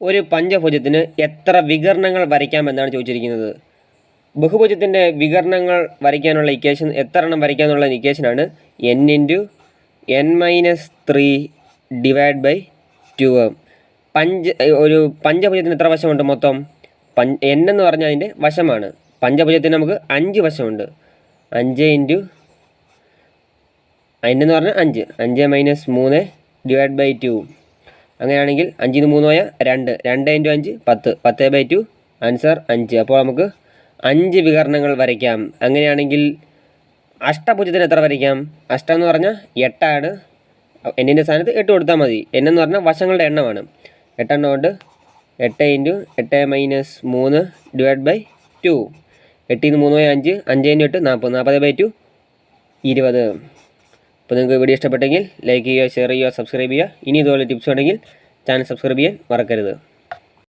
ഒരു പഞ്ചഭുജത്തിന് എത്ര വികർണങ്ങൾ വരയ്ക്കാമെന്നാണ് ചോദിച്ചിരിക്കുന്നത്. ബഹുഭുജത്തിൻ്റെ വികർണങ്ങൾ വരയ്ക്കാനുള്ള ഇക്വേഷൻ എത്ര എണ്ണം വരയ്ക്കാമെന്നുള്ള ഇക്വേഷനാണ് n×(n-3)/2. ഒരു പഞ്ചഭുജത്തിന് എത്ര വശമുണ്ട് മൊത്തം? n എന്ന് പറഞ്ഞാൽ അതിൻ്റെ വശമാണ്. പഞ്ചഭുജത്തിന് നമുക്ക് 5 വശമുണ്ട്. 5 × n എന്ന് പറഞ്ഞാൽ 5 5-3/2. അങ്ങനെയാണെങ്കിൽ 5 3 പോയാൽ 2 2 × 5 10 10/2 ആൻസർ 5. അപ്പോൾ നമുക്ക് 5 വികർണങ്ങൾ വരയ്ക്കാം. അങ്ങനെയാണെങ്കിൽ അഷ്ടഭുജത്തിന് എത്ര വരയ്ക്കാം? അഷ്ടം എന്ന് പറഞ്ഞാൽ 8 ആണ്. എന്നിൻ്റെ സ്ഥാനത്ത് 8 കൊടുത്താൽ മതി. n എന്ന് പറഞ്ഞാൽ വശങ്ങളുടെ എണ്ണമാണ്. 8 എണ്ണം കൊണ്ട് 8 × 8-3/2. 8 × 3 പോയാൽ 5 5 × 8 40 40/2 20. അപ്പോൾ നിങ്ങൾക്ക് വീഡിയോ ഇഷ്ടപ്പെട്ടെങ്കിൽ ലൈക്ക് ചെയ്യുക, ഷെയർ ചെയ്യുക, സബ്സ്ക്രൈബ് ചെയ്യുക. ഇനി ഇതുപോലെ ടിപ്സ് ഉണ്ടെങ്കിൽ ചാനൽ സബ്സ്ക്രൈബ് ചെയ്യാൻ മറക്കരുത്.